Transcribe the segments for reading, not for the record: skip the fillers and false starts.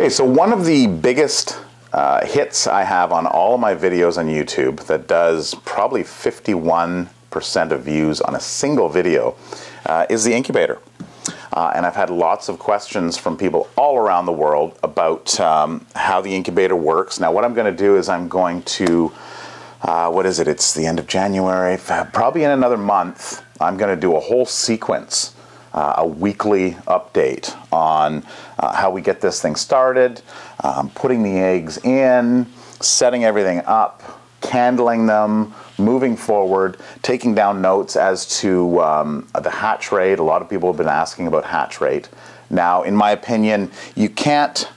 Okay, so one of the biggest hits I have on all of my videos on YouTube that does probably 51% of views on a single video is the incubator. And I've had lots of questions from people all around the world about how the incubator works. Now what I'm going to do is I'm going to, what is it, it's the end of January, probably in another month, I'm going to do a whole sequence, a weekly update on how we get this thing started, putting the eggs in, setting everything up, candling them, moving forward, taking down notes as to the hatch rate. A lot of people have been asking about hatch rate. Now, in my opinion, you can't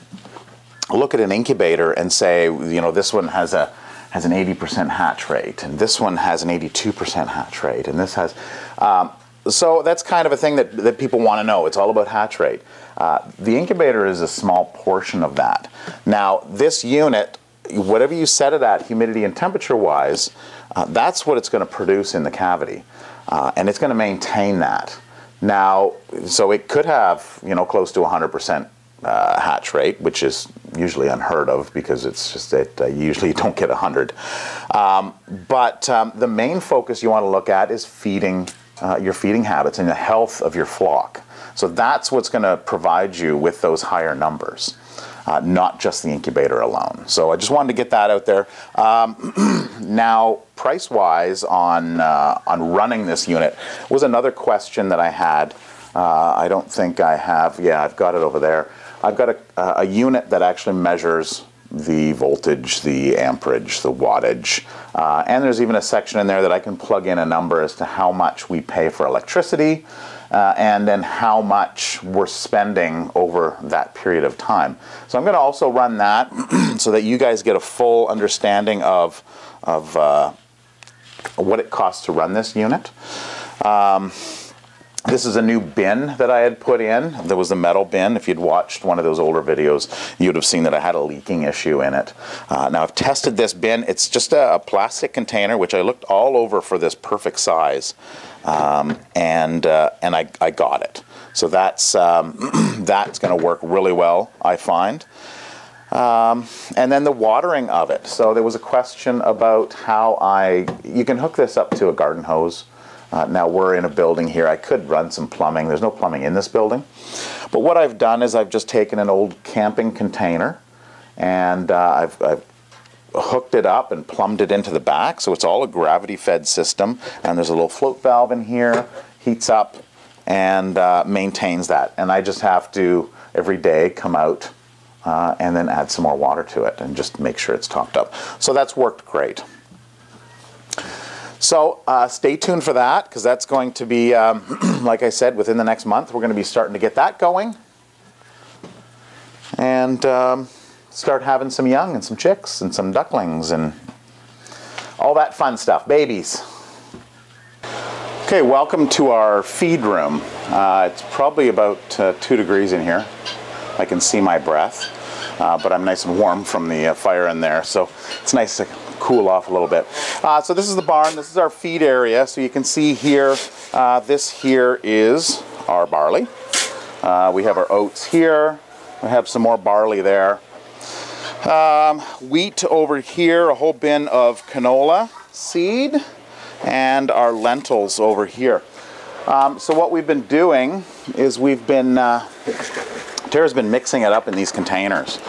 look at an incubator and say, you know, this one has an 80% hatch rate, and this one has an 82% hatch rate, and this has... so that's kind of a thing that people want to know. It's all about hatch rate. The incubator is a small portion of that. Now, this unit, whatever you set it at, humidity and temperature-wise, that's what it's going to produce in the cavity, and it's going to maintain that. Now, so it could have, you know, close to 100% hatch rate, which is usually unheard of because it's just that you usually don't get 100. But the main focus you want to look at is feeding, your feeding habits and the health of your flock. So that's what's going to provide you with those higher numbers. Not just the incubator alone. So I just wanted to get that out there. Now, price-wise on running this unit was another question that I had. I don't think I have. Yeah, I've got it over there. I've got a unit that actually measures the voltage, the amperage, the wattage, and there's even a section in there that I can plug in a number as to how much we pay for electricity, and then how much we're spending over that period of time. So I'm going to also run that so that you guys get a full understanding of what it costs to run this unit. This is a new bin that I had put in. There was a metal bin. If you'd watched one of those older videos, you'd have seen that I had a leaking issue in it. Now I've tested this bin. It's just a plastic container, which I looked all over for this perfect size, and I got it. So that's that's going to work really well, I find. And then the watering of it. So there was a question about how you can hook this up to a garden hose. Now we're in a building here. I could run some plumbing. There's no plumbing in this building. But what I've done is I've just taken an old camping container and I've hooked it up and plumbed it into the back. So it's all a gravity-fed system. And there's a little float valve in here, heats up and maintains that. And I just have to, every day, come out and then add some more water to it and just make sure it's topped up. So that's worked great. So stay tuned for that, because that's going to be, like I said, within the next month, we're going to be starting to get that going. And start having some young and some chicks and some ducklings and all that fun stuff, babies. Okay, welcome to our feed room. It's probably about 2 degrees in here. I can see my breath, but I'm nice and warm from the fire in there, so it's nice to cool off a little bit. So this is the barn. This is our feed area. So you can see here, this here is our barley. We have our oats here. We have some more barley there. Wheat over here, a whole bin of canola seed, and our lentils over here. So what we've been doing is we've been, Tara's been mixing it up in these containers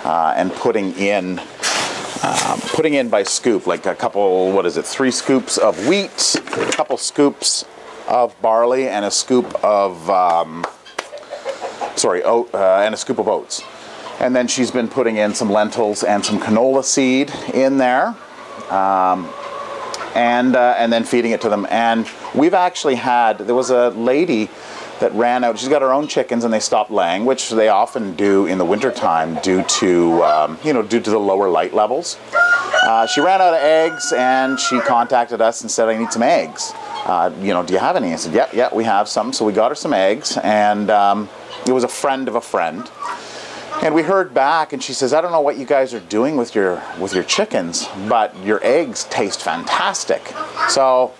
and putting in by scoop, like a couple, what is it, 3 scoops of wheat, a couple scoops of barley, and a scoop of, and a scoop of oats. And then she's been putting in some lentils and some canola seed in there, and then feeding it to them. And we've actually had, there was a lady that ran out. She's got her own chickens, and they stopped laying, which they often do in the wintertime due to, due to the lower light levels. She ran out of eggs, and she contacted us and said, I need some eggs. Do you have any? I said, yeah, we have some. So we got her some eggs, and it was a friend of a friend. And we heard back, and she says, I don't know what you guys are doing with your chickens, but your eggs taste fantastic. So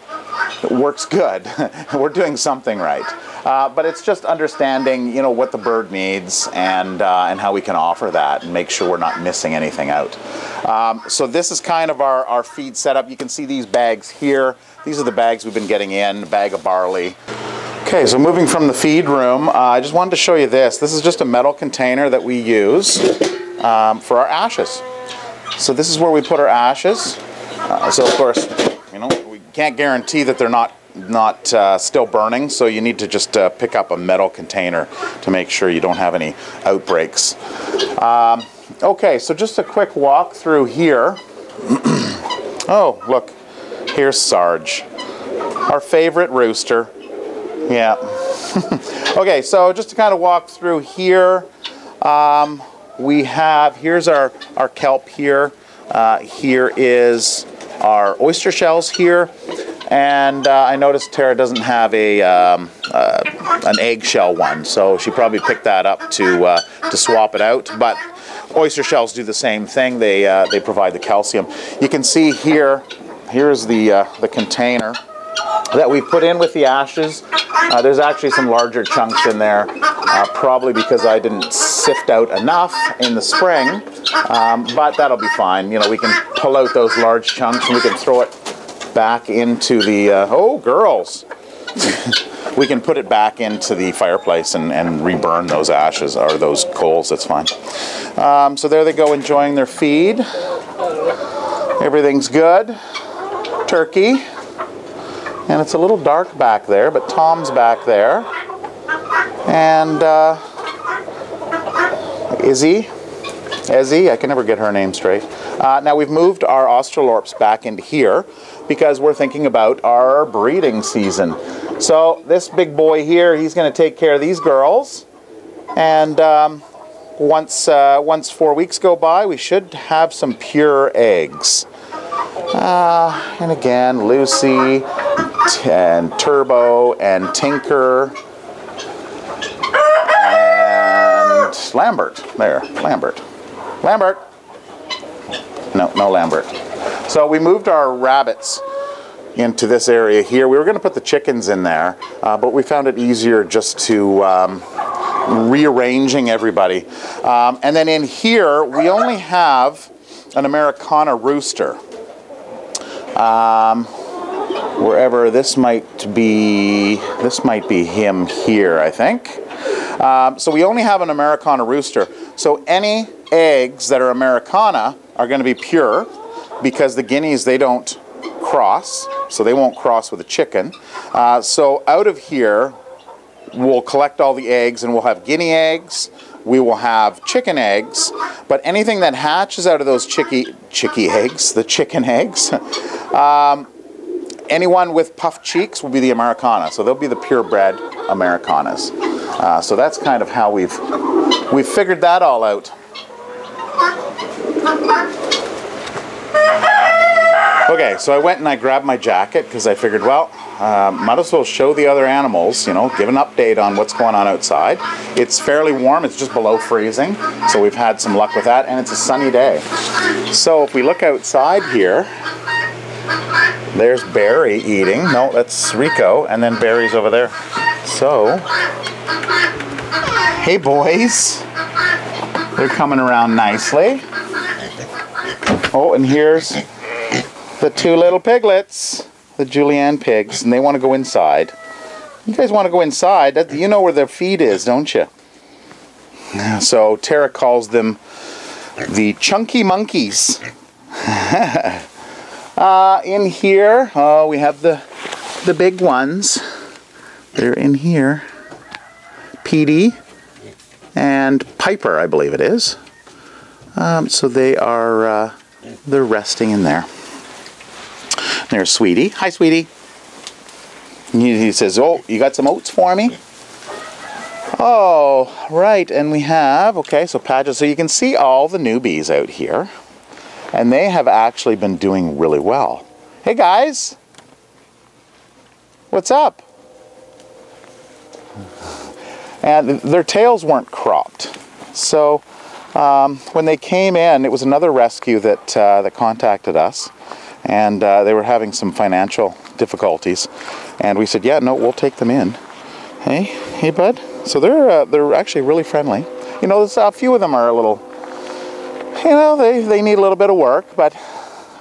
it works good. We're doing something right. But it's just understanding, you know, what the bird needs and how we can offer that and make sure we're not missing anything out. So this is kind of our feed setup. You can see these bags here. These are the bags we've been getting in, a bag of barley. Okay, so moving from the feed room, I just wanted to show you this. This is just a metal container that we use for our ashes. So this is where we put our ashes. So of course, you know, we can't guarantee that they're not still burning, so you need to just pick up a metal container to make sure you don't have any outbreaks. Okay, so just a quick walk through here. Oh, look, here's Sarge, our favorite rooster. Yeah. Okay, so just to kind of walk through here, here's our kelp here. Here is our oyster shells here. And I noticed Tara doesn't have an eggshell one, so she probably picked that up to swap it out. But oyster shells do the same thing. They provide the calcium. You can see here. Here's the container that we put in with the ashes. There's actually some larger chunks in there, probably because I didn't sift out enough in the spring. But that'll be fine. You know, we can pull out those large chunks and we can throw it back into the, oh girls, we can put it back into the fireplace and reburn those ashes or those coals. That's fine. So there they go, enjoying their feed. Everything's good. Turkey. And it's a little dark back there, but Tom's back there. And Ezzy, I can never get her name straight. Now we've moved our Australorps back into here because we're thinking about our breeding season. So this big boy here, he's going to take care of these girls. And once 4 weeks go by, we should have some pure eggs. And again, Lucy and Turbo and Tinker and Lambert. There, Lambert. Lambert. No Lambert. So we moved our rabbits into this area here. We were going to put the chickens in there, but we found it easier just to rearranging everybody. And then in here, we only have an Americana rooster. Wherever this might be him here, I think. So we only have an Americana rooster. So any eggs that are Americana are going to be pure because the guineas, they don't cross, so they won't cross with a chicken. So out of here, we'll collect all the eggs and we'll have guinea eggs, we will have chicken eggs, but anything that hatches out of those chicken eggs, anyone with puffed cheeks will be the Americana, so they'll be the purebred Americanas. So that's kind of how we've figured that all out. Okay, so I went and I grabbed my jacket because I figured, well, might as well show the other animals, you know, give an update on what's going on outside. It's fairly warm, it's just below freezing, so we've had some luck with that, and it's a sunny day. So if we look outside here, there's Barry eating. No, that's Rico, and then Barry's over there. So, hey boys. They're coming around nicely. Oh, and here's the two little piglets, the Julienne pigs, and they want to go inside. You guys want to go inside? You know where their feed is, don't you? So Tara calls them the chunky monkeys. In here, we have the big ones. They're in here. Petey and Piper, I believe it is. So they are they're resting in there. There's Sweetie. Hi, Sweetie. He says, "Oh, you got some oats for me?" Oh, right. And we have, okay, so patches. So you can see all the newbies out here. And they have actually been doing really well. Hey, guys. What's up? And their tails weren't cropped. So when they came in, it was another rescue that, that contacted us. And they were having some financial difficulties. And we said, yeah, no, we'll take them in. Hey, bud. So they're actually really friendly. You know, a few of them are a little, you know, they need a little bit of work,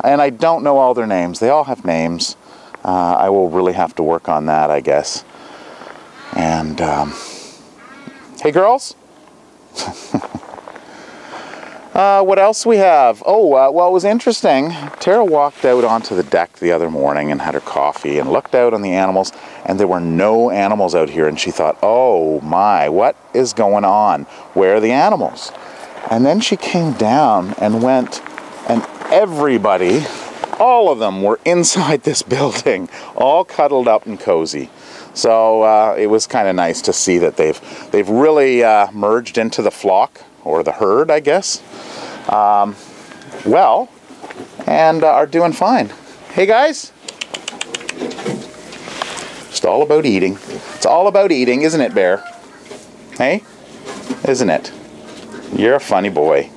and I don't know all their names. They all have names. I will really have to work on that, I guess. And hey, girls. What else we have? Oh, well, it was interesting. Tara walked out onto the deck the other morning and had her coffee and looked out on the animals, and there were no animals out here, and she thought, oh my, what is going on? Where are the animals? And then she came down and went, and everybody, all of them were inside this building, all cuddled up and cozy. So it was kind of nice to see that they've really merged into the flock, or the herd, I guess. Well, and are doing fine. Hey guys, just all about eating. It's all about eating, isn't it, Bear? Hey, isn't it? You're a funny boy.